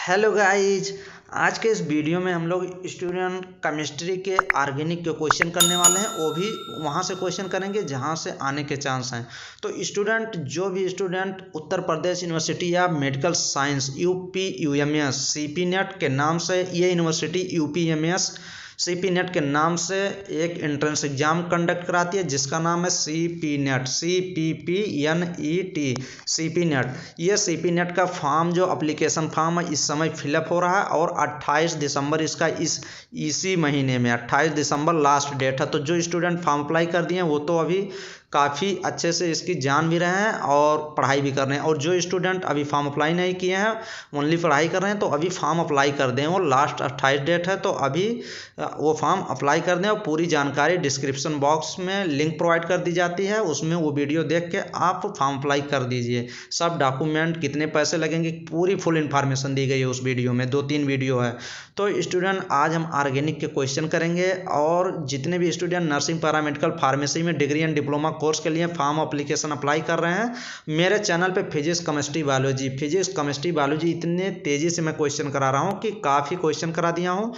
Hello guys. आज के इस वीडियो में हम लोग स्टूडेंट केमिस्ट्री के ऑर्गेनिक के क्वेश्चन करने वाले हैं। वो भी वहाँ से क्वेश्चन करेंगे जहाँ से आने के चांस हैं। तो स्टूडेंट जो भी स्टूडेंट उत्तर प्रदेश यूनिवर्सिटी या medical science UPUMS CP net के नाम से, ये यूनिवर्सिटी UPMS CP नेट के नाम से एक एंट्रेंस एग्जाम कंडक्ट कराती है जिसका नाम है CP net, CPPNET CP net. ये CP नेट का फॉर्म, जो एप्लीकेशन फॉर्म है, इस समय फिलअप हो रहा है और 28 दिसंबर इसका इसी महीने में 28 दिसंबर लास्ट डेट है। तो जो स्टूडेंट फॉर्म अप्लाई कर दिए हैं वो तो अभी काफ़ी अच्छे से इसकी जान भी रहे हैं और पढ़ाई भी कर रहे हैं, और जो स्टूडेंट अभी फॉर्म अप्लाई नहीं किए हैं, ओनली पढ़ाई कर रहे हैं, तो अभी फॉर्म अप्लाई कर दें। वो लास्ट 28 डेट है, तो अभी वो फॉर्म अप्लाई कर दें। और पूरी जानकारी डिस्क्रिप्शन बॉक्स में लिंक प्रोवाइड कर दी जाती है, उसमें वो वीडियो देख के आप फॉर्म अप्लाई कर दीजिए। सब डॉक्यूमेंट, कितने पैसे लगेंगे, पूरी फुल इन्फॉर्मेशन दी गई है उस वीडियो में। 2-3 वीडियो है। तो स्टूडेंट आज हम ऑर्गेनिक के क्वेश्चन करेंगे, और जितने भी स्टूडेंट नर्सिंग, पैरामेडिकल, फार्मेसी में डिग्री एंड डिप्लोमा कोर्स के लिए फॉर्म एप्लीकेशन अप्लाई कर रहे हैं, मेरे चैनल पे फिजिक्स केमिस्ट्री बायोलॉजी इतने तेज़ी से मैं क्वेश्चन करा रहा हूँ कि काफ़ी क्वेश्चन करा दिया हूँ।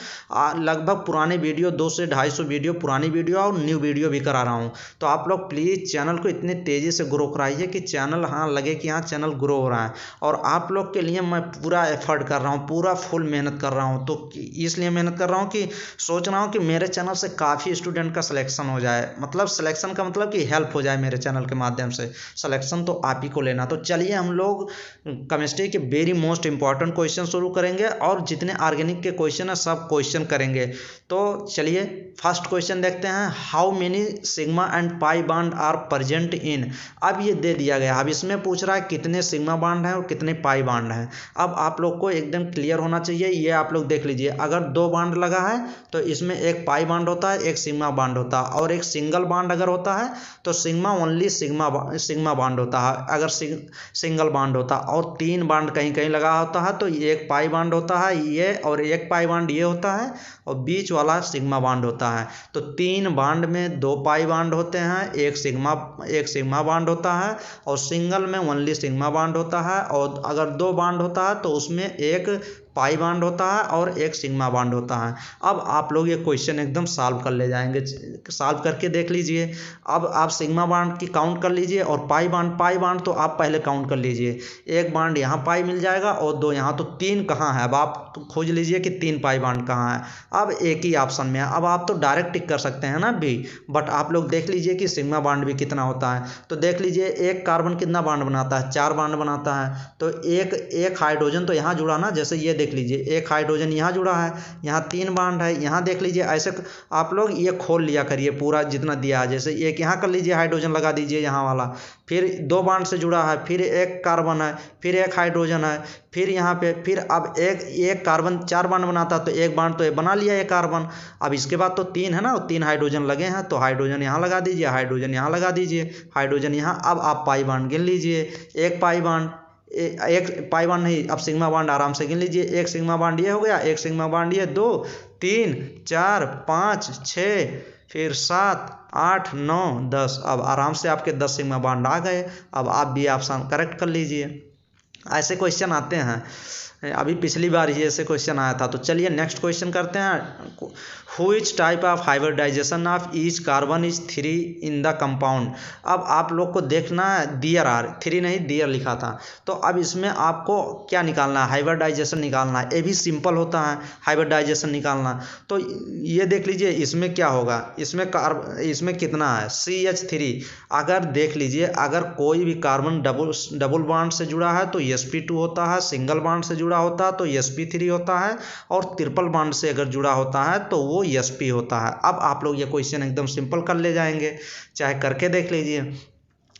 लगभग पुराने वीडियो 200 से 250 वीडियो, पुरानी वीडियो और न्यू वीडियो भी करा रहा हूँ। तो आप लोग प्लीज़ चैनल को इतने तेज़ी से ग्रो कराइए कि चैनल लगे कि चैनल ग्रो हो रहा है। और आप लोग के लिए मैं पूरा एफर्ट कर रहा हूँ, पूरा फुल मेहनत कर रहा हूँ। तो इसलिए मेहनत कर रहा हूँ कि सोच रहा हूँ कि मेरे चैनल से काफ़ी स्टूडेंट का सिलेक्शन हो जाए। मतलब सिलेक्शन का मतलब कि हेल्प हो जाए मेरे चैनल के माध्यम से। सिलेक्शन तो आप ही को लेना। तो चलिए हम लोग केमिस्ट्री के वेरी मोस्ट इंपॉर्टेंट क्वेश्चन शुरू करेंगे, और जितने ऑर्गेनिक के क्वेश्चन है सब क्वेश्चन करेंगे। तो चलिए फर्स्ट क्वेश्चन देखते हैं। How many sigma and pi bond are present in. अब ये दे दिया गया, अब इसमें पूछ रहा है कितने सिग्मा बॉन्ड हैं और कितने पाई बॉन्ड हैं। अब आप लोग को एकदम क्लियर होना चाहिए। ये आप लोग देख लीजिए, अगर 2 बॉन्ड लगा है तो इसमें एक पाई बॉन्ड होता है, एक सिग्मा बॉन्ड होता है। और एक सिंगल बॉन्ड अगर होता है तो सिग्मा ओनली सिग्मा बॉन्ड होता है, अगर सिंगल बॉन्ड होता है। और 3 बॉन्ड कहीं कहीं लगा होता है तो एक पाई बॉन्ड होता है ये, और एक पाई बॉन्ड ये होता है, और बीच वाला सिग्मा बॉन्ड होता है। तो 3 बॉन्ड में 2 पाई बॉन्ड होते हैं, एक सिग्मा बॉन्ड होता है, और सिंगल में ओनली सिग्मा बॉन्ड होता है। और अगर 2 बॉन्ड होता है तो उसमें एक पाई बॉन्ड होता है और एक सिग्मा बॉन्ड होता है। अब आप लोग ये क्वेश्चन एकदम सॉल्व कर ले जाएंगे, सॉल्व करके देख लीजिए। अब आप सिग्मा बॉन्ड की काउंट कर लीजिए, और पाई बॉन्ड तो आप पहले काउंट कर लीजिए। एक बॉन्ड यहाँ पाई मिल जाएगा और 2 यहाँ, तो 3 कहाँ है। अब आप तो खोज लीजिए कि 3 पाई बॉन्ड कहाँ है। अब एक ही ऑप्शन में है। अब आप तो डायरेक्ट टिक कर सकते हैं ना भी, बट आप लोग देख लीजिए कि सिग्मा बॉन्ड भी कितना होता है। तो देख लीजिए, एक कार्बन कितना बॉन्ड बनाता है, 4 बॉन्ड बनाता है। तो एक हाइड्रोजन तो यहाँ जुड़ा ना, जैसे ये देख लीजिए, एक हाइड्रोजन यहाँ जुड़ा है, यहाँ 3 बॉन्ड है, यहाँ देख लीजिए। ऐसे आप लोग ये खोल लिया करिए पूरा जितना दिया है। जैसे एक यहाँ कर लीजिए, हाइड्रोजन लगा दीजिए यहाँ वाला, फिर 2 बॉन्ड से जुड़ा है, फिर एक कार्बन है, फिर एक हाइड्रोजन है, फिर यहाँ पे, फिर अब एक कार्बन 4 बॉन्ड बनाता है, तो एक बॉन्ड तो ये बना लिया एक कार्बन। अब इसके बाद तो 3 है ना, 3 हाइड्रोजन लगे हैं, तो हाइड्रोजन यहाँ लगा दीजिए, हाइड्रोजन यहाँ लगा दीजिए, हाइड्रोजन यहाँ। अब आप पाई बॉन्ड गिन लीजिए, एक पाई बॉन्ड नहीं, अब सिग्मा बॉन्ड आराम से गिन लीजिए। एक सिग्मा बॉन्ड ये हो गया, एक सिग्मा बॉन्ड ये, 2 3 4 5 6, फिर 7 8 9 10। अब आराम से आपके 10 सिग्मा बॉन्ड आ गए। अब आप भी ऑप्शन करेक्ट कर लीजिए। ऐसे क्वेश्चन आते हैं, अभी पिछली बार ही ऐसे क्वेश्चन आया था। तो चलिए नेक्स्ट क्वेश्चन करते हैं। Which type of hybridisation of each carbon is 3 in the compound. अब आप लोग को देखना है, दियर आर 3 नहीं, दियर लिखा था। तो अब इसमें आपको क्या निकालना है, हाइब्रिडाइजेशन निकालना है। ये भी सिंपल होता है हाइब्रिडाइजेशन निकालना। तो ये देख लीजिए, इसमें क्या होगा, इसमें कितना है, CH3। अगर देख लीजिए, अगर कोई भी कार्बन डबल बॉन्ड से जुड़ा है तो sp2 होता है, सिंगल बॉन्ड से जुड़ा होता है तो sp3 होता है, और ट्रिपल बॉन्ड से अगर जुड़ा होता है तो वो sp होता है। अब आप लोग ये क्वेश्चन एकदम सिंपल कर ले जाएंगे, चाहे करके देख लीजिए।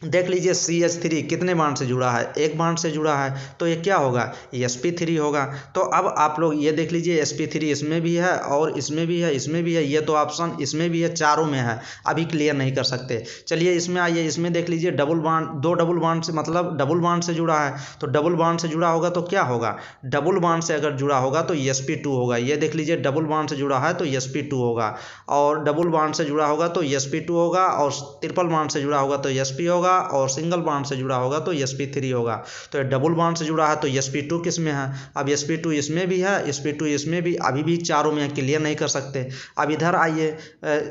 देख लीजिए, CH3 कितने बॉन्ड से जुड़ा है, एक बॉन्ड से जुड़ा है, तो ये क्या होगा, sp3 होगा। तो अब आप लोग ये देख लीजिए, sp3 इसमें भी है और इसमें भी है, इसमें भी है, ये तो ऑप्शन इसमें भी है, चारों में है। अभी क्लियर नहीं कर सकते। चलिए इसमें आइए, इसमें देख लीजिए, डबल बॉन्ड, 2 डबल बॉन्ड से, मतलब डबल बॉन्ड से जुड़ा है, तो डबल बॉन्ड से जुड़ा होगा तो क्या होगा, डबल बॉन्ड से अगर जुड़ा होगा तो sp2 होगा। ये देख लीजिए, डबल बॉन्ड से जुड़ा है तो sp2 होगा, और डबल बॉन्ड से जुड़ा होगा तो sp2 होगा, और ट्रिपल बॉन्ड से जुड़ा होगा तो sp होगा, होगा और सिंगल बॉन्ड से जुड़ा होगा तो sp3 होगा। तो ये डबल बॉन्ड से जुड़ा है तो sp2 किस में है, अब sp2 इसमें भी है, sp2 इसमें भी, अभी भी चारों में क्लियर नहीं कर सकते। अब इधर आइए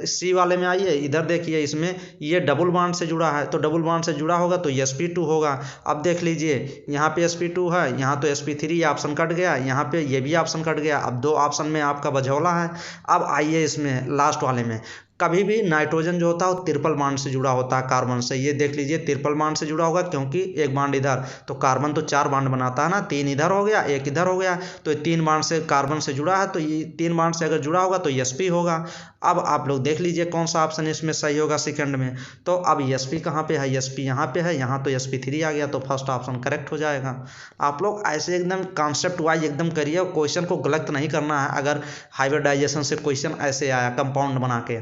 सी वाले में आइए, इधर देखिए इसमें ये डबल बॉन्ड से जुड़ा है तो डबल बॉन्ड से जुड़ा होगा तो sp2 होगा। अब देख लीजिए यहाँ पे sp2 है, यहाँ तो sp3 ऑप्शन कट गया, यहाँ पे ये भी ऑप्शन कट गया। अब दो ऑप्शन में आपका बझौला है। अब आइए इसमें लास्ट वाले में, कभी भी नाइट्रोजन जो होता है वो ट्रिपल बॉन्ड से जुड़ा होता है कार्बन से। ये देख लीजिए ट्रिपल बॉन्ड से जुड़ा होगा क्योंकि एक बॉन्ड इधर, तो कार्बन तो 4 बॉन्ड बनाता है ना, 3 इधर हो गया 1 इधर हो गया, तो ये 3 बॉन्ड से कार्बन से जुड़ा है तो ये 3 बॉन्ड से अगर जुड़ा होगा तो sp होगा। अब आप लोग देख लीजिए कौन सा ऑप्शन इसमें सही होगा सेकंड में। तो अब sp कहाँ पे है, sp यहाँ पे है, यहाँ तो sp3 आ गया तो फर्स्ट ऑप्शन करेक्ट हो जाएगा। आप लोग ऐसे एकदम कॉन्सेप्ट वाइज एकदम करिए, क्वेश्चन को गलत नहीं करना है। अगर हाइब्रिडाइजेशन से क्वेश्चन ऐसे आया कंपाउंड बना के,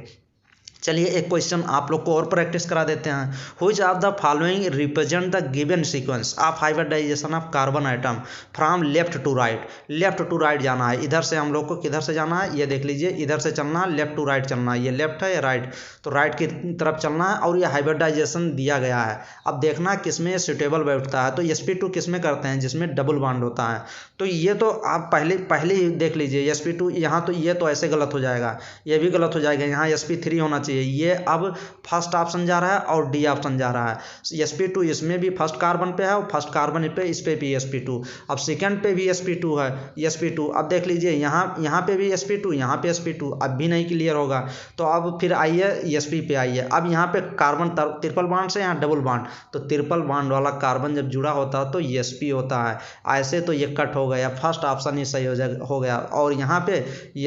चलिए एक क्वेश्चन आप लोग को और प्रैक्टिस करा देते हैं। Which of the following represent the given sequence of hybridisation of carbon atom from left to right. Left to right जाना है, इधर से हम लोग को किधर से जाना है, ये देख लीजिए इधर से चलना है, लेफ्ट टू राइट चलना है। ये लेफ्ट है, ये राइट, तो राइट की तरफ चलना है और ये हाइब्रिडाइजेशन दिया गया है। अब देखना किसमें सुटेबल बैठता है, तो sp2 किसमें करते हैं, जिसमें डबल बॉन्ड होता है। तो ये तो आप पहले ही देख लीजिए sp2 यहाँ, तो ये तो ऐसे गलत हो जाएगा, ये भी गलत हो जाएगा, यहाँ sp3 होना चाहिए। ये अब फर्स्ट ऑप्शन जा रहा है और डी ऑप्शन जा रहा है। sp2 इसमें भी फर्स्ट कार्बन पे है और फर्स्ट कार्बन पे इस पे भी sp2। अब सेकंड पे भी sp2 है, sp2। अब देख लीजिए यहाँ पे भी sp2, यहाँ पे sp2, अब भी नहीं क्लियर होगा। तो अब फिर आइए sp पे आइए। अब यहाँ पे कार्बन ट्रिपल बॉन्ड से यहाँ डबल बॉन्ड, तो ट्रिपल बॉन्ड वाला कार्बन जब जुड़ा होता है तो sp होता है। ऐसे तो ये कट हो गया, फर्स्ट ऑप्शन ही सही हो गया। और यहाँ पे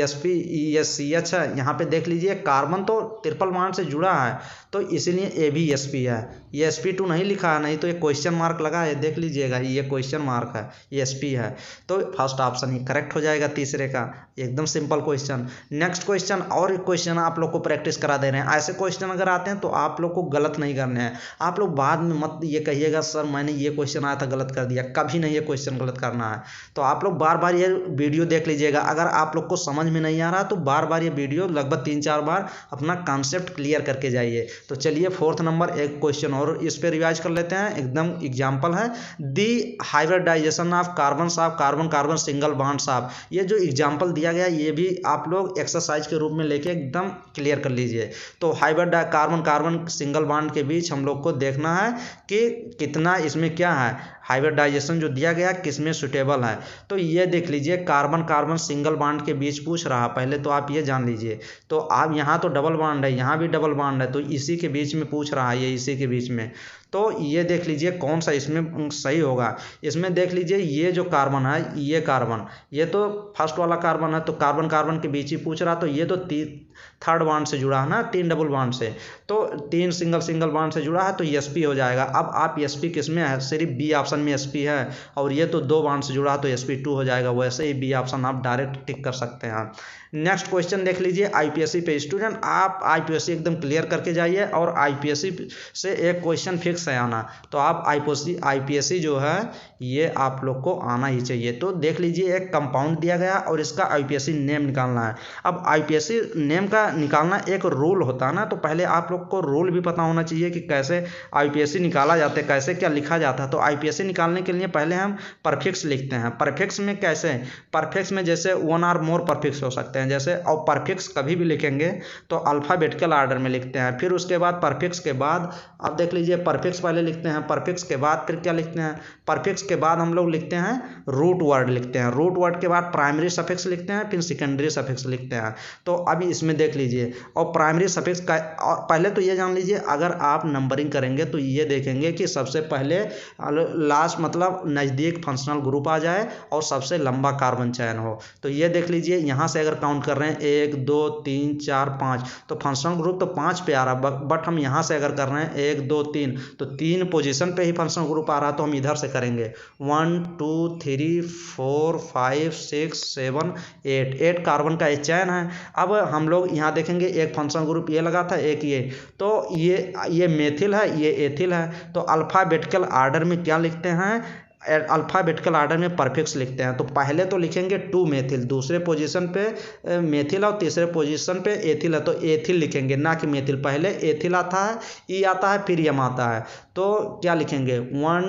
sp ये ch है, यहाँ पे देख लीजिए कार्बन तो ट्रिपल बॉन्ड से जुड़ा है तो इसीलिए ये भी sp है। ये sp2 नहीं लिखा है, नहीं तो ये क्वेश्चन मार्क लगा है, देख लीजिएगा ये क्वेश्चन मार्क है, ये sp है। तो फर्स्ट ऑप्शन ही करेक्ट हो जाएगा तीसरे का। एकदम सिंपल क्वेश्चन। नेक्स्ट क्वेश्चन, और एक क्वेश्चन आप लोग को प्रैक्टिस करा दे रहे हैं। ऐसे क्वेश्चन अगर आते हैं तो आप लोग को गलत नहीं करने हैं। आप लोग बाद में मत ये कहिएगा सर मैंने ये क्वेश्चन आया था गलत कर दिया, कभी नहीं ये क्वेश्चन गलत करना है। तो आप लोग बार बार ये वीडियो देख लीजिएगा। अगर आप लोग को समझ में नहीं आ रहा तो बार बार ये वीडियो लगभग 3-4 बार अपना कॉन्सेप्ट क्लियर करके जाइए। तो चलिए फोर्थ नंबर एक क्वेश्चन और इस पे रिवाइज कर लेते हैं। एकदम एग्जांपल है, the hybridization of carbon carbon single bonds of. ये जो एग्जांपल दिया गया ये भी आप लोग एक्सरसाइज के रूप में लेके एकदम क्लियर कर लीजिए। तो हाइब्रिड कार्बन सिंगल बॉन्ड के बीच हम लोग को देखना है कि कितना इसमें क्या है, हाइब्रिडाइजेशन जो दिया गया किसमें सुटेबल है। तो ये देख लीजिए कार्बन सिंगल बॉन्ड के बीच पूछ रहा, पहले तो आप ये जान लीजिए। तो आप यहाँ तो डबल बॉन्ड है, यहाँ भी डबल बॉन्ड है, तो इसी के बीच में पूछ रहा है, ये इसी के बीच में। तो ये देख लीजिए कौन सा इसमें सही होगा। इसमें देख लीजिए ये जो कार्बन है, ये कार्बन, ये तो फर्स्ट वाला कार्बन है, तो कार्बन के बीच ही पूछ रहा, तो ये तो थर्ड बॉन्ड से जुड़ा है ना, 3 डबल बॉन्ड से, तो 3 सिंगल बॉन्ड से जुड़ा है तो sp हो जाएगा। अब आप sp किस में है, सिर्फ बी ऑप्शन में sp है, और ये तो 2 बॉन्ड से जुड़ा है तो sp2 हो जाएगा। वैसे ही बी ऑप्शन आप डायरेक्ट टिक कर सकते हैं। नेक्स्ट क्वेश्चन देख लीजिए IPSC पे। स्टूडेंट आप IPSC एकदम क्लियर करके जाइए और IPSC से एक क्वेश्चन फिक्स है आना, तो आप IPSC जो है ये आप लोग को आना ही चाहिए। तो देख लीजिए एक कंपाउंड दिया गया और इसका IPSC नेम निकालना है। अब IPSC नेम का निकालना एक रूल होता है ना, तो पहले आप लोग को रूल भी पता होना चाहिए कि कैसे IPSC निकाला जाता है, कैसे क्या लिखा जाता है। तो IPSC निकालने के लिए पहले हम परफिक्स लिखते हैं। परफिक्स में कैसे, परफिक्स में जैसे 1 और मोर परफिक्स हो सकते हैं जैसे, और परफिक्स कभी भी लिखेंगे तो अल्फ़ाबेटिकल ऑर्डर में लिखते हैं। फिर उसके बाद परफिक्स के बाद आप देख लीजिए परफिक्स पहले लिखते हैं, परफिक्स के बाद फिर क्या लिखते हैं, परफिक्स के बाद हम लोग लिखते हैं रूट वर्ड लिखते हैं, रूट वर्ड के बाद प्राइमरी सफिक्स लिखते हैं, फिर सेकेंडरी सफिक्स लिखते हैं। तो अभी इसमें देख लीजिए, और प्राइमरी सफिक्स का, और पहले तो ये जान लीजिए अगर आप नंबरिंग करेंगे तो ये देखेंगे कि सबसे पहले लास्ट मतलब नज़दीक फंक्शनल ग्रुप आ जाए और सबसे लंबा कार्बन चयन हो। तो ये देख लीजिए यहाँ से अगर काउंट कर रहे हैं 1 2 3 4 5, तो फंक्शनल ग्रुप तो 5 पे आ रहा, बट हम यहाँ से अगर कर रहे हैं 1 2 3, तो 3 पोजीशन पे ही फंक्शनल ग्रुप आ रहा, तो हम इधर से करेंगे 1 2 3 4 5 6 7 8 कार्बन का चयन है। अब हम लोग यहाँ देखेंगे एक फंक्शनल ग्रुप ये लगा था, एक ये, तो ये मेथिल है, ये एथिल है। तो अल्फ़ाबेटिकल आर्डर में क्या लिखते हैं, अल्फ़ाबेटिकल आर्डर में परफिक्स लिखते हैं। तो पहले तो लिखेंगे 2 मेथिल, दूसरे पोजीशन पे मेथिल और तीसरे पोजीशन पे एथिल है तो एथिल लिखेंगे, ना कि मेथिल। पहले एथिल आता है, ई आता है, फिर यम आता है। तो क्या लिखेंगे 1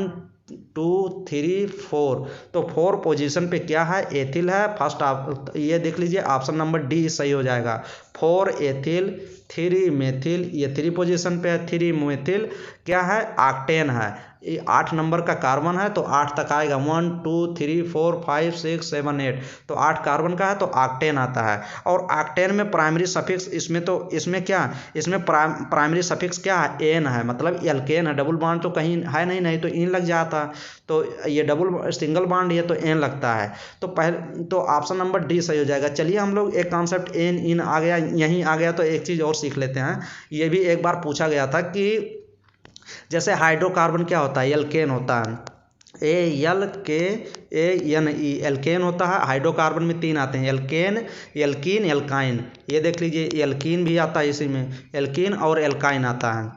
2 3 4। तो 4 पोजीशन पे क्या है, एथिल है। फर्स्ट आप ये देख लीजिए, ऑप्शन नंबर डी सही हो जाएगा। 4 एथिल 3 मेथिल, ये 3 पोजीशन पे है, 3 मेथिल क्या है, ऑक्टेन है। ये 8 नंबर का कार्बन है तो 8 तक आएगा, 1 2 3 4 5 6 7 8। तो 8 कार्बन का है तो ऑक्टेन आता है। और ऑक्टेन में प्राइमरी सफिक्स इसमें क्या, इसमें प्राइमरी सफिक्स क्या है, एन है, मतलब एल्केन है। डबल बॉन्ड तो कहीं है नहीं तो इन लग जाता, तो ये डबल सिंगल बॉन्ड ये तो एन लगता है। तो ऑप्शन नंबर डी सही हो जाएगा। चलिए हम लोग एक कॉन्सेप्ट एन इन आ गया, यहीं आ गया, तो एक चीज़ और सीख लेते हैं। ये भी एक बार पूछा गया था कि जैसे हाइड्रोकार्बन क्या होता है, एल्केन होता है, ALKANE एल्केन होता है। हाइड्रोकार्बन में 3 आते हैं, एल्केन, एल्कीन, एल्काइन। ये देख लीजिए, एल्कीन भी आता है इसी में, एल्कीन और एल्काइन आता है,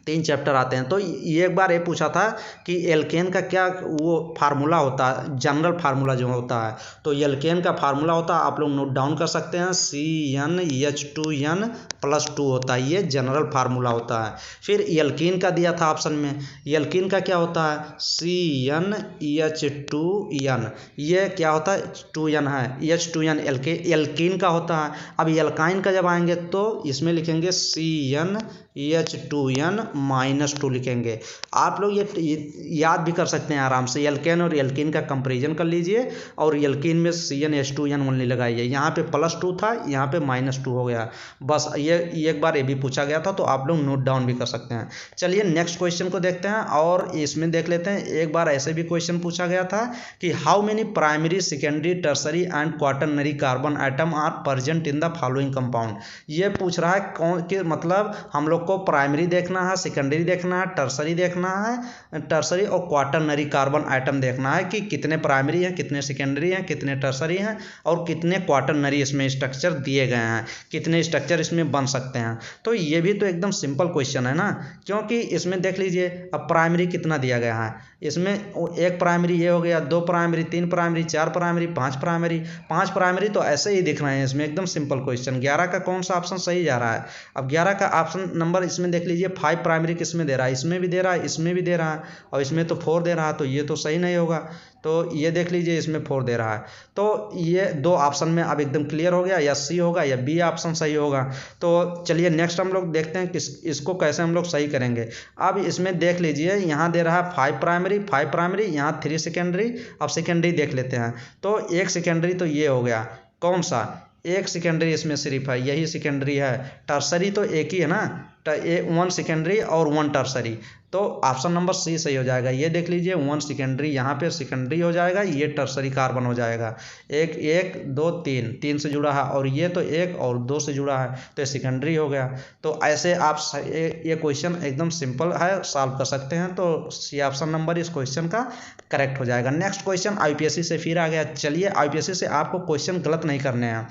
3 चैप्टर आते हैं। तो ये एक बार ये पूछा था कि एल्केन का क्या वो फार्मूला होता है, जनरल फार्मूला जो होता है। तो एल्केन का फार्मूला होता है, आप लोग नोट डाउन कर सकते हैं, CnH2n+2 होता है, ये जनरल फार्मूला होता है। फिर एल्कीन का दिया था ऑप्शन में, एल्कीन का क्या होता है, CnH2n, ये क्या होता है, 2n है, H2n एल्कीन का होता है। अब एल्काइन का जब आएंगे तो इसमें लिखेंगे CnH2n-2 लिखेंगे। आप लोग ये याद भी कर सकते हैं आराम से, एल्केन और एल्कीन का कंपैरिजन कर लीजिए और एल्कीन में CnH2n ओनली लगाइए। यहाँ पे +2 था, यहाँ पे -2 हो गया। बस ये एक बार ये भी पूछा गया था, तो आप लोग नोट डाउन भी कर सकते हैं। चलिए नेक्स्ट क्वेश्चन को देखते हैं और इसमें देख लेते हैं। एक बार ऐसे भी क्वेश्चन पूछा गया था कि how many primary, secondary, tertiary and quaternary carbon atom are present in the following compound. ये पूछ रहा है कौन कि मतलब हम लोग को प्राइमरी देखना है, सेकेंडरी देखना है, टर्सरी देखना है, टर्सरी और क्वाटरनरी कार्बन आइटम देखना है कि कितने प्राइमरी हैं, कितने सेकेंडरी हैं, कितने टर्सरी हैं और कितने क्वाटरनरी इसमें स्ट्रक्चर दिए गए हैं, कितने स्ट्रक्चर इसमें बन सकते हैं। तो ये भी तो एकदम सिंपल क्वेश्चन है ना, क्योंकि इसमें देख लीजिए अब प्राइमरी कितना दिया गया है, इसमें 1 प्राइमरी ये हो गया, 2 primary, 3 primary, 4 primary, 5 primary, 5 primary तो ऐसे ही दिख रहे हैं इसमें, एकदम सिंपल क्वेश्चन। 11 का कौन सा ऑप्शन सही जा रहा है। अब 11 का ऑप्शन नंबर इसमें देख लीजिए, 5 प्राइमरी किस में दे रहा है, इसमें भी दे रहा है, इसमें भी दे रहा है और इसमें तो 4 दे रहा है, तो ये तो सही नहीं होगा। तो ये देख लीजिए, इसमें 4 दे रहा है, तो ये 2 ऑप्शन में अब एकदम क्लियर हो गया, या सी होगा या बी ऑप्शन सही होगा। तो चलिए नेक्स्ट हम लोग देखते हैं किस इसको कैसे हम लोग सही करेंगे। अब इसमें देख लीजिए, यहाँ दे रहा है 5 प्राइमरी, यहाँ 3 सेकेंडरी। अब सेकेंडरी देख लेते हैं, तो 1 सेकेंडरी तो ये हो गया, कौन सा, 1 सेकेंडरी इसमें सिर्फ है, यही सेकेंडरी है। टर्सरी तो एक ही है ना, 1 सेकेंडरी और 1 टर्सरी, तो ऑप्शन नंबर सी सही हो जाएगा। ये देख लीजिए, 1 सेकेंडरी यहाँ पे सेकेंडरी हो जाएगा, ये टर्सरी कार्बन हो जाएगा। 1 2 3 से जुड़ा है और ये तो 1 और 2 से जुड़ा है, तो ये सेकेंडरी हो गया। तो ऐसे आप ये क्वेश्चन एकदम सिंपल है, सॉल्व कर सकते हैं। तो सी ऑप्शन नंबर इस क्वेश्चन का करेक्ट हो जाएगा। नेक्स्ट क्वेश्चन IUPAC से फिर आ गया। चलिए IUPAC से आपको क्वेश्चन गलत नहीं करने हैं।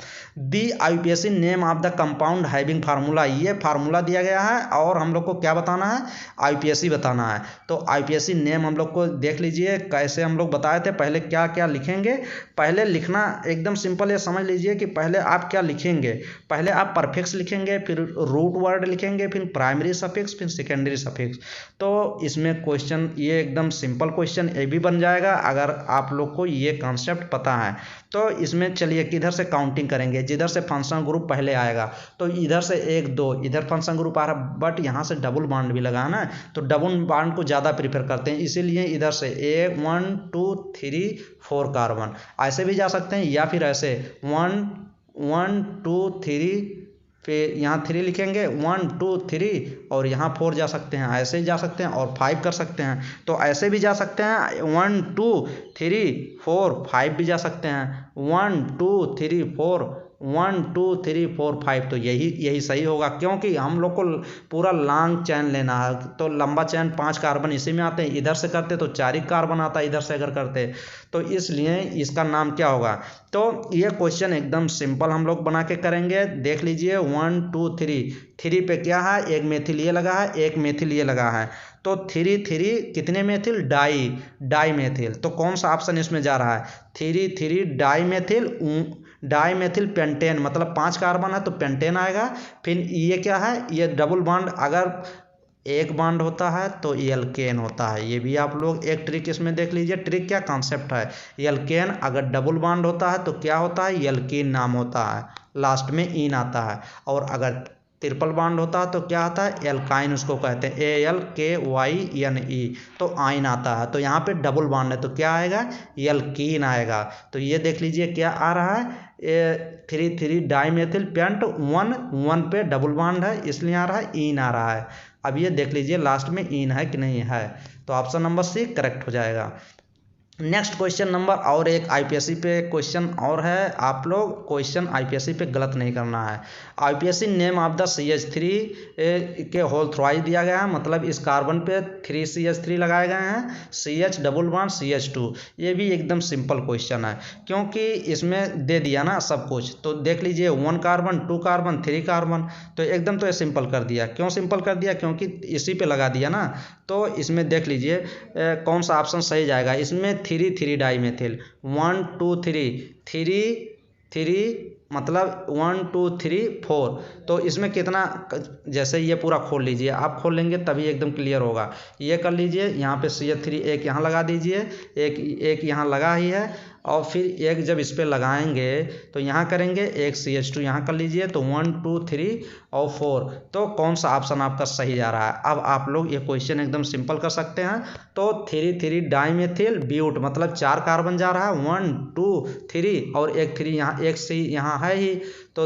दी IUPAC name of the compound having formula, ये फार्मूला दिया गया है और हम लोग को क्या बताना है, IUPAC बताना है। तो IUPAC नेम हम लोग को देख लीजिए, कैसे हम लोग बताए थे। पहले क्या क्या लिखेंगे, पहले लिखना एकदम सिंपल है, समझ लीजिए कि पहले आप क्या लिखेंगे। पहले आप परफिक्स लिखेंगे, फिर रूट वर्ड लिखेंगे, फिर प्राइमरी सफिक्स, फिर सेकेंडरी सफिक्स। तो इसमें क्वेश्चन ये एकदम सिंपल क्वेश्चन ये भी बन जाएगा अगर आप लोग को ये कॉन्सेप्ट पता है। तो इसमें चलिए किधर से काउंटिंग करेंगे, जिधर से फंक्शनल ग्रुप पहले आएगा, तो इधर से 1 2 इधर फंक्शनल ग्रुप आ रहा, बट यहाँ से डबल बॉन्ड भी लगा ना, तो डबल बॉन्ड को ज़्यादा प्रीफर करते हैं, इसीलिए इधर से 1 2 3 4 कार्बन ऐसे भी जा सकते हैं, या फिर ऐसे 1 1 2 3, फिर यहाँ 3 लिखेंगे, 1 2 3 और यहाँ 4 जा सकते हैं, ऐसे ही जा सकते हैं और 5 कर सकते हैं। तो ऐसे भी जा सकते हैं, 1 2 3 4 5 भी जा सकते हैं, 1 2 3 4 1 2 3 4 5। तो यही सही होगा, क्योंकि हम लोग को पूरा लॉन्ग चैन लेना है। तो लंबा चैन 5 कार्बन इसी में आते हैं, इधर से करते तो 4 ही कार्बन आता है इधर से अगर करते, तो इसलिए इसका नाम क्या होगा। तो ये क्वेश्चन एकदम सिंपल हम लोग बना के करेंगे। देख लीजिए 1 2 3 पे क्या है, 1 मेथिल ये लगा है, 1 मेथिल ये लगा है, तो 3 कितने मेथिल, डाई मेथिल। तो कौन सा ऑप्शन इसमें जा रहा है, 3 डाई मेथिल पेंटेन, मतलब 5 कार्बन है तो पेंटेन आएगा। फिर ये क्या है, ये डबल बॉन्ड, अगर एक बॉन्ड होता है तो एल्केन होता है। ये भी आप लोग एक ट्रिक इसमें देख लीजिए, ट्रिक क्या कॉन्सेप्ट है, एल्केन अगर डबल बॉन्ड होता है तो क्या होता है, एल्कीन नाम होता है, लास्ट में इन आता है। और अगर ट्रिपल बॉन्ड होता है तो क्या आता है, एल्काइन उसको कहते हैं, ALKYNE, तो आइन आता है। तो यहाँ पे डबल बॉन्ड है तो क्या आएगा, एल्कीन आएगा। तो ये देख लीजिए क्या आ रहा है, 3 डाई मेथिल पेंट, 1 पे डबल बॉन्ड है इसलिए आ रहा है, इन आ रहा है। अब ये देख लीजिए लास्ट में इन है कि नहीं है, तो ऑप्शन नंबर सी करेक्ट हो जाएगा। नेक्स्ट क्वेश्चन नंबर, और एक आईपीएससी पे क्वेश्चन और है, आप लोग क्वेश्चन आईपीएससी पे गलत नहीं करना है। IPSC name of the CH3 के होल थ्राइस दिया गया है, मतलब इस कार्बन पे 3 CH3 लगाए गए हैं, CH डबल बॉन्ड CH2। ये भी एकदम सिंपल क्वेश्चन है क्योंकि इसमें दे दिया ना सब कुछ। तो देख लीजिए 1 कार्बन 2 कार्बन 3 कार्बन, तो एकदम तो ये सिंपल कर दिया। क्यों सिंपल कर दिया, क्योंकि इसी पे लगा दिया ना। तो इसमें देख लीजिए कौन सा ऑप्शन सही जाएगा। इसमें 3 डाई मेथिल, 1 2 3 मतलब 1 2 3 4। तो इसमें कितना, जैसे ये पूरा खोल लीजिए, आप खोल लेंगे तभी एकदम क्लियर होगा। ये कर लीजिए, यहाँ पे CH3 एक यहाँ लगा दीजिए, एक यहाँ लगा ही है, और फिर एक जब इस पे लगाएंगे तो यहाँ करेंगे, एक CH2 यहाँ कर लीजिए, तो 1 2 3 और 4। तो कौन सा ऑप्शन आपका सही जा रहा है। अब आप लोग ये क्वेश्चन एकदम सिंपल कर सकते हैं। तो 3 डाई मेथिल ब्यूट, मतलब 4 कार्बन जा रहा है, 1 2 3 और एक 3 यहाँ, एक C यहाँ है ही, तो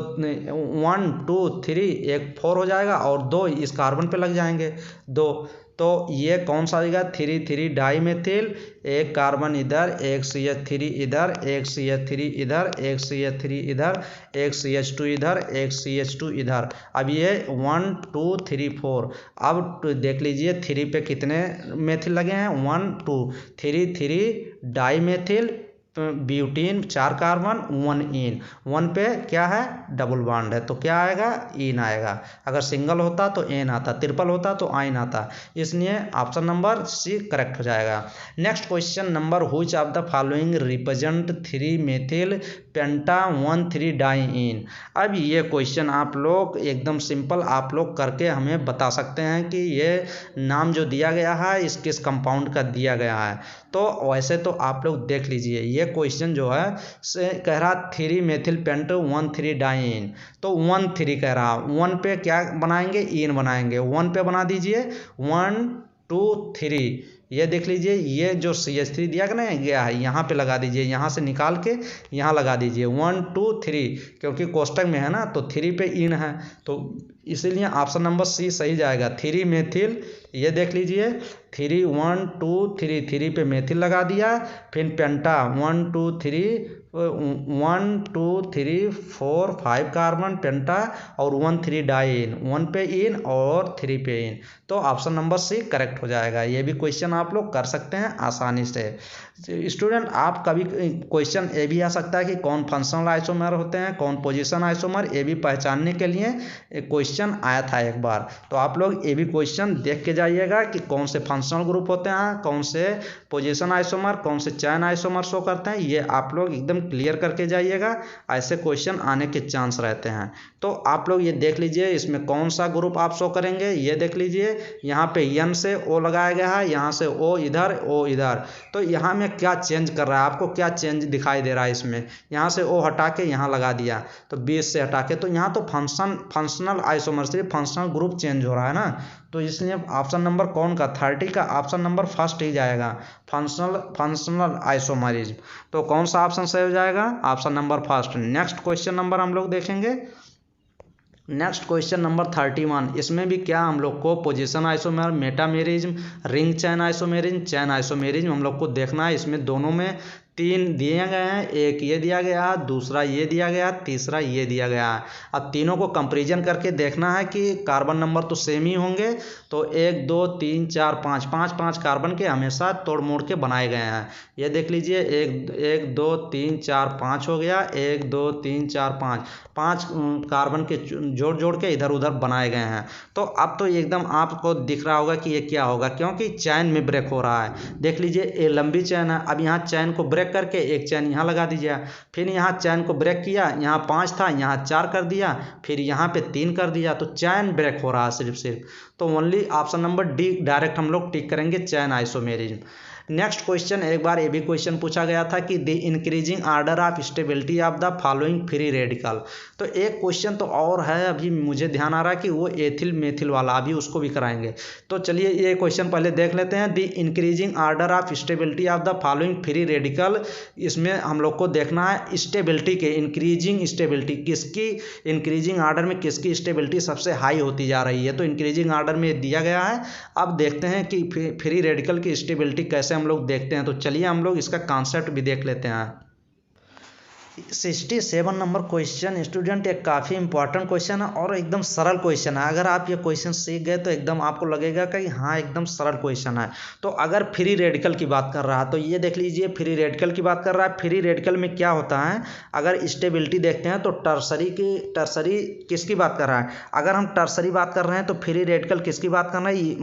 1 2 3 एक 4 हो जाएगा, और 2 इस कार्बन पे लग जाएंगे 2। तो ये कौन सा आएगा, 3 डाई मेथिल, एक कार्बन इधर, एक CH3 इधर, एक CH3 इधर, एक CH3 इधर, एक CH2 इधर, एक CH2 इधर। अब ये 1 2 3 4। अब देख लीजिए 3 पे कितने मेथिल लगे हैं, 1 2 3 डाई मेथिल ब्यूटीन, 4 कार्बन 1 इन, 1 पे क्या है, डबल बॉन्ड है, तो क्या आएगा, इन आएगा। अगर सिंगल होता तो एन आता, ट्रिपल होता तो आइन आता, इसलिए ऑप्शन नंबर सी करेक्ट हो जाएगा। Next question number, which of the following represent 3 methyl penta 1 3 diene. अब ये क्वेश्चन आप लोग एकदम सिंपल आप लोग करके हमें बता सकते हैं कि ये नाम जो दिया गया है इस किस कंपाउंड का दिया गया है। तो वैसे तो आप लोग देख लीजिए, ये क्वेश्चन जो है से कह रहा 3 मेथिल पेंट 1 3 डाई इन, तो 1 3 कह रहा, 1 पे क्या बनाएंगे, इन बनाएंगे, 1 पे बना दीजिए 1 2 3। ये देख लीजिए, ये जो CH3 दिया गया है यहाँ पे लगा दीजिए, यहाँ से निकाल के यहाँ लगा दीजिए 1 2 3, क्योंकि कोष्टक में है ना तो 3 पे इन है, तो इसीलिए ऑप्शन नंबर सी सही जाएगा, 3 मेथिल। ये देख लीजिए 3 1 2 3 पे मेथिल लगा दिया, फिर पेंटा 1 2 3 1 2 3 4 5 कार्बन पेंटा, और 1 3 डाई इन, 1 पे इन और 3 पे इन, तो ऑप्शन नंबर सी करेक्ट हो जाएगा। ये भी क्वेश्चन आप लोग कर सकते हैं आसानी से। स्टूडेंट, आप कभी क्वेश्चन ये भी आ सकता है कि कौन फंक्शनल आइसोमर होते हैं, कौन पोजीशन आइसोमर, ये भी पहचानने के लिए क्वेश्चन आया था एक बार। तो आप लोग ये भी क्वेश्चन देख के जाइएगा कि कौन से फंक्शनल ग्रुप होते हैं, कौन से पोजीशन आइसोमर, कौन से चैन आइसोमर शो करते हैं, ये आप लोग एकदम क्लियर करके जाइएगा, ऐसे क्वेश्चन आने के चांस रहते हैं। तो आप लोग ये देख लीजिए इसमें कौन सा ग्रुप आप शो करेंगे। ये देख लीजिए यहाँ पे N से O लगाया गया है, यहाँ से O इधर O इधर, तो यहाँ में क्या चेंज कर रहा है, आपको क्या चेंज दिखाई दे रहा है इसमें, यहाँ से O हटा के यहाँ लगा दिया, तो 20 से हटा के, तो यहाँ तो फंक्शनल आइसोमर से फंक्शनल ग्रुप चेंज हो रहा है ना, तो इसलिए ऑप्शन नंबर कौन का 30 का ऑप्शन नंबर फर्स्ट ही जाएगा, फंक्शनल आइसोमरिज्म। तो कौन सा ऑप्शन सही हो जाएगा, option number first. Next question number हम लोग देखेंगे, नेक्स्ट क्वेश्चन नंबर 31। इसमें भी क्या हम लोग को position isomer, metamerism, ring chain isomerism, chain isomerism हम लोग को देखना है। इसमें दोनों में तीन दिए गए हैं, एक ये दिया गया है, दूसरा ये दिया गया है, तीसरा ये दिया गया है। अब तीनों को कंपैरिजन करके देखना है कि कार्बन नंबर तो सेम ही होंगे। तो 1 2 3 4 5 5 कार्बन के हमेशा तोड़ मोड़ के बनाए गए हैं। ये देख लीजिए, 1 2 3 4 5 हो गया, 1 2 3 4 5 कार्बन के जोड़ जोड़ के इधर उधर बनाए गए हैं। तो अब तो एकदम आपको दिख रहा होगा कि ये क्या होगा, क्योंकि चैन में ब्रेक हो रहा है। देख लीजिए, ये लंबी चैन है। अब यहाँ चैन को ब्रेक करके एक चैन यहाँ लगा दीजिए, फिर यहाँ चैन को ब्रेक किया, यहाँ 5 था, यहाँ 4 कर दिया, फिर यहाँ पे 3 कर दिया, तो चैन ब्रेक हो रहा है सिर्फ। तो only option number D direct हम लोग टिक करेंगे, चैन आइसोमेरिज्म। नेक्स्ट क्वेश्चन, एक बार ये भी क्वेश्चन पूछा गया था कि the increasing order of stability of the following free radical. तो एक क्वेश्चन तो और है, अभी मुझे ध्यान आ रहा है कि वो एथिल मेथिल वाला, अभी उसको भी कराएंगे। तो चलिए ये क्वेश्चन पहले देख लेते हैं। The increasing order of stability of the following free radical, इसमें हम लोग को देखना है स्टेबिलिटी के, इंक्रीजिंग स्टेबिलिटी किसकी, इंक्रीजिंग ऑर्डर में किसकी स्टेबिलिटी सबसे हाई होती जा रही है। तो इंक्रीजिंग ऑर्डर में दिया गया है। अब देखते हैं कि फ्री रेडिकल की स्टेबिलिटी कैसे हम लोग देखते हैं। तो चलिए हम लोग इसका कॉन्सेप्ट भी देख लेते हैं। 67 नंबर क्वेश्चन स्टूडेंट, एक काफ़ी इंपॉर्टेंट क्वेश्चन है और एकदम सरल क्वेश्चन है। अगर आप ये क्वेश्चन सीख गए तो एकदम आपको लगेगा कि हाँ एकदम सरल क्वेश्चन है। तो अगर फ्री रेडिकल की बात कर रहा है तो ये देख लीजिए, फ्री रेडिकल की बात कर रहा है। फ्री रेडिकल में क्या होता है, अगर स्टेबिलिटी देखते हैं तो टर्सरी किसकी बात कर रहा है। अगर हम टर्सरी बात कर रहे हैं तो फ्री रेडिकल किसकी बात कर रहे हैं,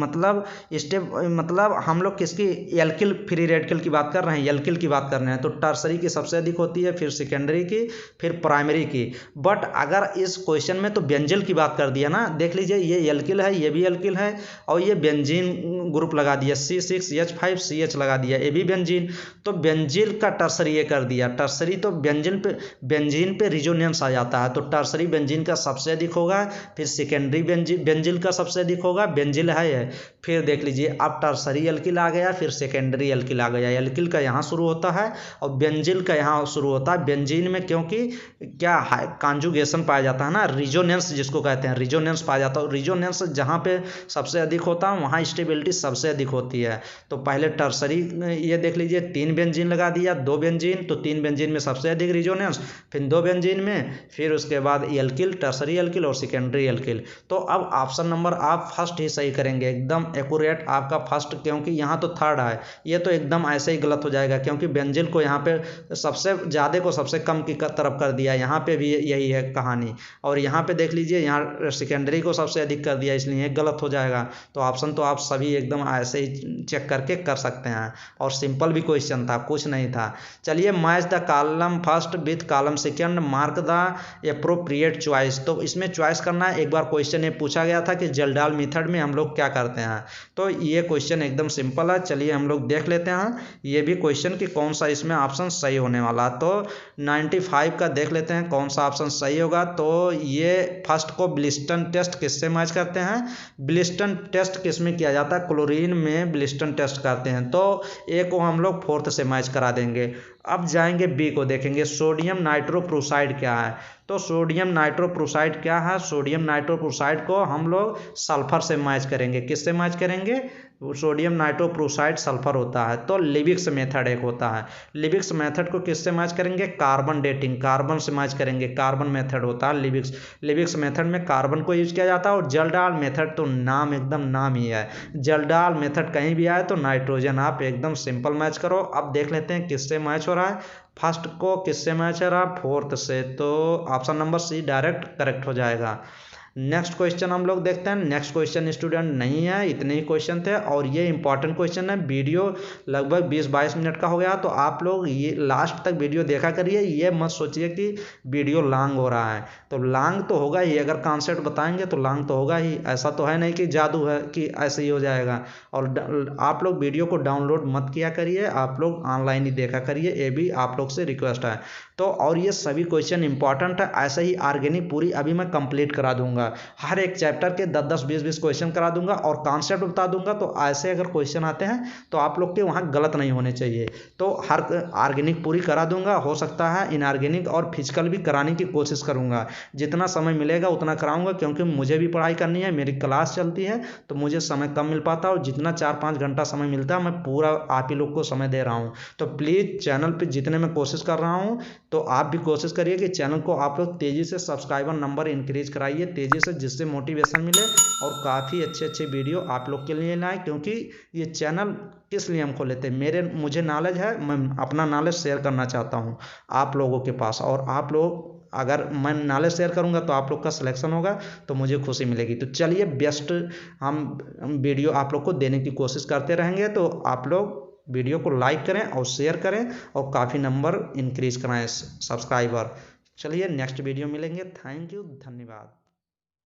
मतलब हम लोग किसकी, एल्किल फ्री रेडिकल की बात कर रहे हैं, एल्किल की बात कर रहे हैं। तो टर्सरी की सबसे अधिक होती है, फिर सेकेंडरी की, फिर प्राइमरी की। बट अगर इस क्वेश्चन में तो बेंजिल की बात कर दिया ना, देख लीजिए ये एल्किल है, ये भी एल्किल है, और ये बेंजीन ग्रुप लगा दिया, C6H5CH लगा दिया, ये भी बेंजीन। तो बेंजिल का टर्सरी ये कर दिया, टर्सरी तो बेंजीन पे रिजोनेंस आ जाता है। तो टर्सरी बेंजीन का सबसे अधिक होगा, फिर सेकेंडरी बेंजिल का सबसे अधिक होगा, बेंजिल है। फिर देख लीजिए, अब टर्सरी एल्किल आ गया, फिर सेकेंडरी एल्किल आ गया। एल्किल का यहाँ शुरू होता है और बेंजिल का यहाँ शुरू होता है। बेंजीन में क्योंकि क्या कॉन्जुगेशन पाया जाता है ना, रिजोनेंस जिसको कहते हैं, रिजोनेंस पाया जाता है। रिजोनेंस जहाँ पे सबसे अधिक होता है वहाँ स्टेबिलिटी सबसे अधिक होती है। तो पहले टर्सरी ये देख लीजिए, 3 बेंजीन लगा दिया, 2 बेंजीन, तो 3 बेंजीन में सबसे अधिक रिजोनेंस, फिर 2 बेंजीन में, फिर उसके बाद एल्किल, टर्सरी एल्किल और सेकेंडरी एल्किल। तो अब ऑप्शन नंबर आप फर्स्ट ही सही करेंगे, एकदम एक्यूरेट आपका फर्स्ट, क्योंकि यहाँ तो थर्ड है, ये तो एकदम ऐसे ही गलत हो जाएगा, क्योंकि बेंजिल को यहाँ पे सबसे ज़्यादा को सबसे कम की तरफ कर दिया, यहाँ पे भी यही है कहानी। और यहाँ पे देख लीजिए, यहाँ सेकेंडरी को सबसे अधिक कर दिया, इसलिए गलत हो जाएगा। तो ऑप्शन तो आप सभी एकदम ऐसे ही चेक करके कर सकते हैं, और सिंपल भी क्वेश्चन था, कुछ नहीं था। चलिए, match the column first with column second, mark the appropriate choice. तो इसमें चॉइस करना है। एक बार क्वेश्चन ये पूछा गया था कि जल्डाल मेथड में हम लोग क्या करते हैं। तो ये क्वेश्चन एकदम सिंपल है। चलिए हम लोग देख लेते हैं ये भी क्वेश्चन कि कौन सा इसमें ऑप्शन सही होने वाला। तो 95 का देख लेते हैं कौन सा ऑप्शन सही होगा। तो ये फर्स्ट को ब्लिस्टन टेस्ट किससे मैच करते हैं, ब्लिस्टन टेस्ट किस में किया जाता है, क्लोरीन में ब्लिस्टन टेस्ट करते हैं। तो ए को हम लोग फोर्थ से मैच करा देंगे। अब जाएंगे बी को देखेंगे, सोडियम नाइट्रोप्रोसाइड क्या है। तो सोडियम नाइट्रोप्रोसाइड क्या है, सोडियम नाइट्रोप्रोसाइड को हम लोग सल्फर से मैच करेंगे। किससे मैच करेंगे, सोडियम नाइट्रोप्रोसाइड सल्फर होता है। तो लिबिक्स मेथड एक होता है, लिबिक्स मेथड को किससे मैच करेंगे, कार्बन डेटिंग, कार्बन से मैच करेंगे, कार्बन मेथड होता है लिबिक्स मेथड में कार्बन को यूज किया जाता है। और जल्डाल मेथड तो नाम एकदम नाम ही है, जल्डाल मेथड कहीं भी आए तो नाइट्रोजन, आप एकदम सिंपल मैच करो। अब देख लेते हैं किससे मैच हो रहा है, फर्स्ट को किससे मैच हो रहा है, फोर्थ से। तो option number C direct correct हो जाएगा। नेक्स्ट क्वेश्चन हम लोग देखते हैं। नेक्स्ट क्वेश्चन स्टूडेंट नहीं है, इतने ही क्वेश्चन थे और ये इंपॉर्टेंट क्वेश्चन है। वीडियो लगभग 20-22 मिनट का हो गया, तो आप लोग ये लास्ट तक वीडियो देखा करिए, ये मत सोचिए कि वीडियो लॉन्ग हो रहा है। तो लॉन्ग तो होगा ही, अगर कॉन्सेप्ट बताएंगे तो लॉन्ग तो होगा ही, ऐसा तो है नहीं कि जादू है कि ऐसे ही हो जाएगा। और आप लोग वीडियो को डाउनलोड मत किया करिए, आप लोग ऑनलाइन ही देखा करिए, ये भी आप लोग से रिक्वेस्ट है। तो और ये सभी क्वेश्चन इंपॉर्टेंट है, ऐसे ही ऑर्गेनिक पूरी अभी मैं कंप्लीट करा दूंगा। दूंगा, हर एक चैप्टर के 10-10 20-20 क्वेश्चन करा दूंगा और कॉन्सेप्ट बता दूंगा। तो ऐसे अगर क्वेश्चन आते हैं तो आप लोग के वहाँ गलत नहीं होने चाहिए। तो हर ऑर्गेनिक पूरी करा दूंगा, हो सकता है इनऑर्गेनिक और फिजिकल भी कराने की कोशिश करूंगा। जितना समय मिलेगा उतना कराऊंगा, क्योंकि मुझे भी पढ़ाई करनी है, मेरी क्लास चलती है तो मुझे समय कम मिल पाता है। और जितना 4-5 घंटा समय मिलता है मैं पूरा आप ही लोग को समय दे रहा हूँ। तो प्लीज़ चैनल पर जितने मैं कोशिश कर रहा हूँ तो आप भी कोशिश करिए कि चैनल को आप लोग तेज़ी से सब्सक्राइबर नंबर इंक्रीज कराइए तेज़ी से, जिससे मोटिवेशन मिले और काफ़ी अच्छे वीडियो आप लोग के लिए लाएँ। क्योंकि ये चैनल किस लिए हम खोले थे, मुझे नॉलेज है, मैं अपना नॉलेज शेयर करना चाहता हूँ आप लोगों के पास। और आप लोग अगर मैं नॉलेज शेयर करूंगा तो आप लोग का सिलेक्शन होगा तो मुझे खुशी मिलेगी। तो चलिए बेस्ट हम वीडियो आप लोग को देने की कोशिश करते रहेंगे। तो आप लोग वीडियो को लाइक करें और शेयर करें और काफ़ी नंबर इंक्रीज कराएं सब्सक्राइबर। चलिए नेक्स्ट वीडियो मिलेंगे। थैंक यू, धन्यवाद।